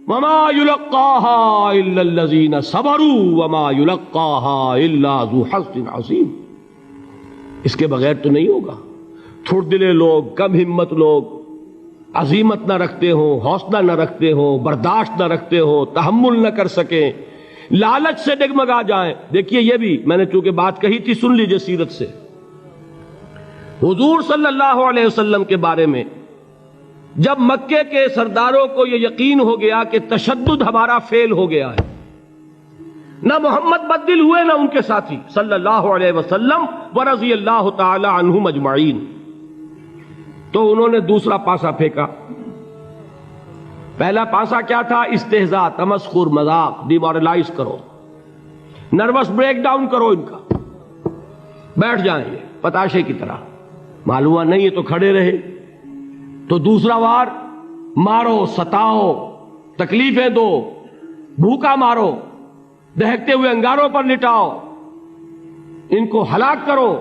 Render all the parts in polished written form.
وما یلقاها الا الذین صبروا وما یلقاها الا ذو حظ عظیم. اس کے بغیر تو نہیں ہوگا. تھوڑ دلے لوگ، کم ہمت لوگ، عزیمت نہ رکھتے ہوں، حوصلہ نہ رکھتے ہوں، برداشت نہ رکھتے ہوں، تحمل نہ کر سکیں، لالچ سے ڈگمگا جائیں. دیکھیے یہ بھی میں نے چونکہ بات کہی تھی، سن لیجئے سیرت سے. حضور صلی اللہ علیہ وسلم کے بارے میں جب مکے کے سرداروں کو یہ یقین ہو گیا کہ تشدد ہمارا فیل ہو گیا ہے، نہ محمد بدل ہوئے نہ ان کے ساتھی صلی اللہ علیہ وسلم ورضی اللہ تعالی عنہم اجمعین، تو انہوں نے دوسرا پاسا پھینکا. پہلا پاسا کیا تھا؟ استہزاء، تمسخر، مذاق، ڈیمورلائز کرو، نروس بریک ڈاؤن کرو، ان کا بیٹھ جائیں یہ پتاشے کی طرح. معلوم ہوا نہیں یہ تو کھڑے رہے. تو دوسرا وار مارو، ستاؤ، تکلیفیں دو، بھوکا مارو، دہکتے ہوئے انگاروں پر لٹاؤ، ان کو ہلاک کرو.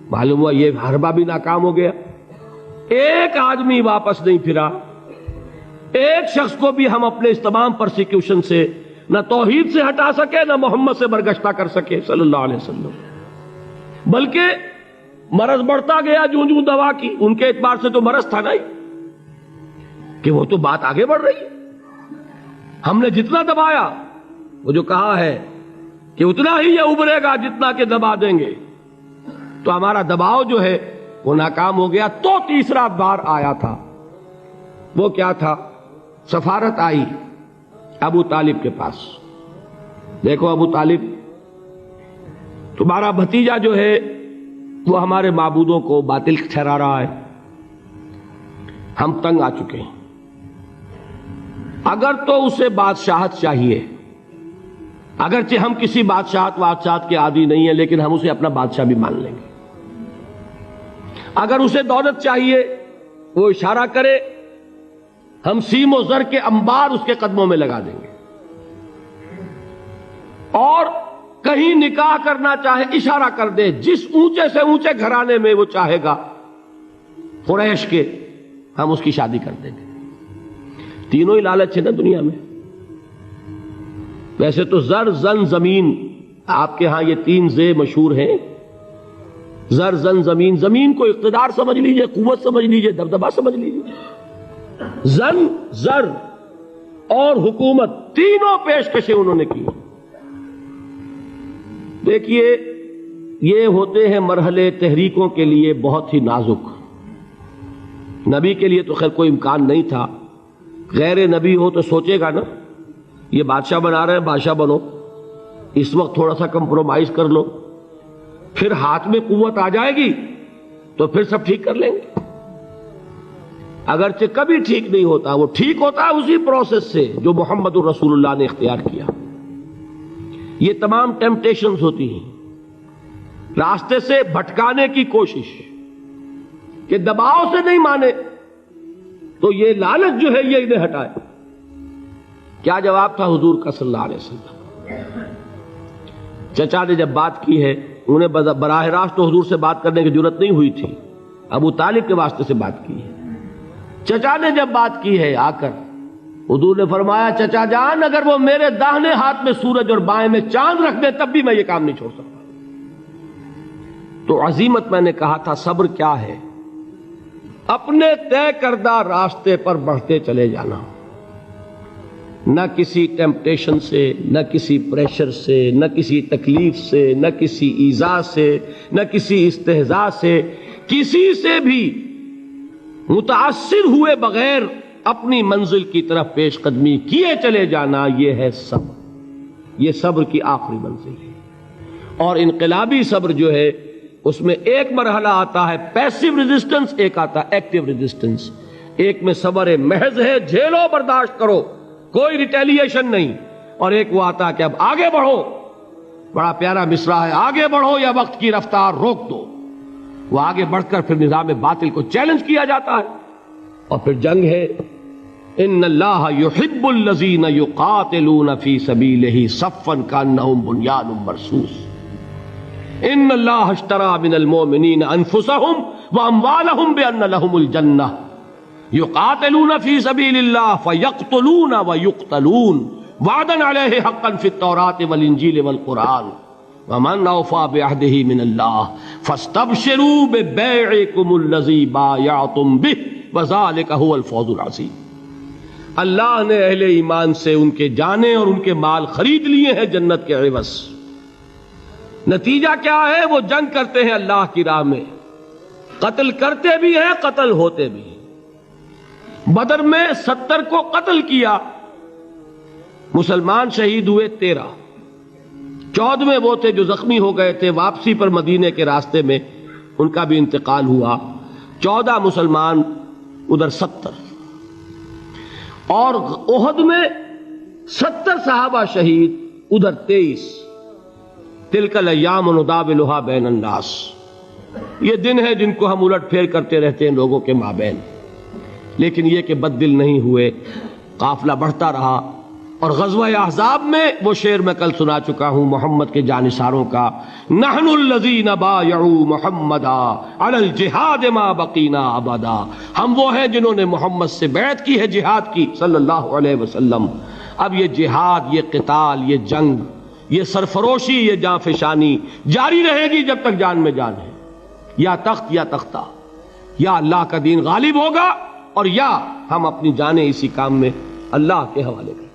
معلوم ہوا یہ حربہ بھی ناکام ہو گیا. ایک آدمی واپس نہیں پھرا. ایک شخص کو بھی ہم اپنے اس تمام پرسیکیوشن سے نہ توحید سے ہٹا سکے، نہ محمد سے برگشتہ کر سکے صلی اللہ علیہ وسلم. بلکہ مرض بڑھتا گیا جوں جوں دوا کی. ان کے اعتبار سے تو مرض تھا نہیں کہ وہ تو بات آگے بڑھ رہی ہے. ہم نے جتنا دبایا، وہ جو کہا ہے کہ اتنا ہی یہ ابھرے گا جتنا کہ دبا دیں گے، تو ہمارا دباؤ جو ہے وہ ناکام ہو گیا. تو تیسرا بار آیا تھا. وہ کیا تھا؟ سفارت آئی ابو طالب کے پاس. دیکھو ابو طالب، تمہارا بھتیجا جو ہے وہ ہمارے معبودوں کو باطل ٹھہرا رہا ہے. ہم تنگ آ چکے ہیں. اگر تو اسے بادشاہت چاہیے، اگرچہ ہم کسی بادشاہت کے عادی نہیں ہیں، لیکن ہم اسے اپنا بادشاہ بھی مان لیں گے. اگر اسے دولت چاہیے، وہ اشارہ کرے، ہم سیم و زر کے انبار اس کے قدموں میں لگا دیں گے. اور کہیں نکاح کرنا چاہے اشارہ کر دے، جس اونچے سے اونچے گھرانے میں وہ چاہے گا قریش کے، ہم اس کی شادی کر دیں گے. تینوں ہی لالچ ہے نا دنیا میں. ویسے تو زر، زن، زمین، آپ کے ہاں یہ تین زے مشہور ہیں. زر، زن، زمین. زمین کو اقتدار سمجھ لیجئے، قوت سمجھ لیجئے، دبدبا سمجھ لیجئے. زن، زر اور حکومت، تینوں پیشکشیں انہوں نے کی. دیکھیے یہ ہوتے ہیں مرحلے تحریکوں کے لیے بہت ہی نازک. نبی کے لیے تو خیر کوئی امکان نہیں تھا. غیر نبی ہو تو سوچے گا نا، یہ بادشاہ بنا رہے ہیں، بادشاہ بنو، اس وقت تھوڑا سا کمپرومائز کر لو، پھر ہاتھ میں قوت آ جائے گی تو پھر سب ٹھیک کر لیں گے. اگرچہ کبھی ٹھیک نہیں ہوتا. وہ ٹھیک ہوتا ہے اسی پروسیس سے جو محمد الرسول اللہ نے اختیار کیا. یہ تمام ٹیمپٹیشنز ہوتی ہیں، راستے سے بھٹکانے کی کوشش، کہ دباؤ سے نہیں مانے تو یہ لالچ جو ہے یہ انہیں ہٹائے. کیا جواب تھا حضور کا صلی اللہ علیہ وسلم؟ چچا نے جب بات کی ہے، انہیں براہ راست تو حضور سے بات کرنے کی ضرورت نہیں ہوئی تھی، ابو طالب کے واسطے سے بات کی ہے. چچا نے جب بات کی ہے آ کر، حضور نے فرمایا چچا جان اگر وہ میرے داہنے ہاتھ میں سورج اور بائیں میں چاند رکھ دے تب بھی میں یہ کام نہیں چھوڑ سکتا. تو عزیمت میں نے کہا تھا صبر کیا ہے؟ اپنے طے کردہ راستے پر بڑھتے چلے جانا، نہ کسی ٹیمپٹیشن سے، نہ کسی پریشر سے، نہ کسی تکلیف سے، نہ کسی ایذا سے، نہ کسی استہزاء سے، کسی سے بھی متاثر ہوئے بغیر اپنی منزل کی طرف پیش قدمی کیے چلے جانا. یہ ہے صبر. یہ صبر کی آخری منزل ہے. اور انقلابی صبر جو ہے اس میں ایک مرحلہ آتا ہے پیسیو ریزسٹنس، ایک آتا ہے ایکٹیو ریزسٹنس. ایک میں صبر محض ہے، جھیلو، برداشت کرو، کوئی ریٹیلیشن نہیں. اور ایک وہ آتا ہے کہ اب آگے بڑھو. بڑا پیارا مصرع ہے، آگے بڑھو یا وقت کی رفتار روک دو. وہ آگے بڑھ کر پھر نظام باطل کو چیلنج کیا جاتا ہے اور پھر جنگ ہے. ان اللہ یحب الذین یقاتلون فی سبیلہ صفا کانہم بنیان مرصوص. ان اللہ اشتری من المؤمنین انفسہم واموالہم بان لہم الجنہ یقاتلون فی سبیل اللہ فیقتلون ویقتلون وعدا علیہ حقا فی التوراۃ والانجیل والقرآن ومن اوفی بعہدہ من اللہ فاستبشروا ببیعکم الذی بایعتم بہ وذالک هو الفوز العظیم۔ اللہ نے اہل ایمان سے ان کے جانیں اور ان کے مال خرید لیے ہیں جنت کے عوض۔ نتیجہ کیا ہے؟ وہ جنگ کرتے ہیں اللہ کی راہ میں، قتل کرتے بھی ہیں، قتل ہوتے بھی ہیں۔ بدر میں 70 کو قتل کیا، مسلمان شہید ہوئے 13، 14ویں وہ تھے جو زخمی ہو گئے تھے، واپسی پر مدینے کے راستے میں ان کا بھی انتقال ہوا، 14 مسلمان ادھر 70، اور احد میں 70 صحابہ شہید ادھر 23۔ تلک الایام نداولھا بین الناس، یہ دن ہے جن کو ہم الٹ پھیر کرتے رہتے ہیں لوگوں کے مابین، لیکن یہ کہ بد دل نہیں ہوئے، قافلہ بڑھتا رہا۔ اور غزوہ احزاب میں وہ شعر میں کل سنا چکا ہوں محمد کے جانثاروں کا، نحن الذین بایعوا محمدا علی الجہاد ما بقینا ابدا، ہم وہ ہیں جنہوں نے محمد سے بیعت کی ہے جہاد کی صلی اللہ علیہ وسلم۔ اب یہ جہاد، یہ قتال، یہ جنگ، یہ سرفروشی، یہ جاں فشانی جاری رہے گی جب تک جان میں جان ہے، یا تخت یا تختہ، یا اللہ کا دین غالب ہوگا اور یا ہم اپنی جانیں اسی کام میں اللہ کے حوالے کریں۔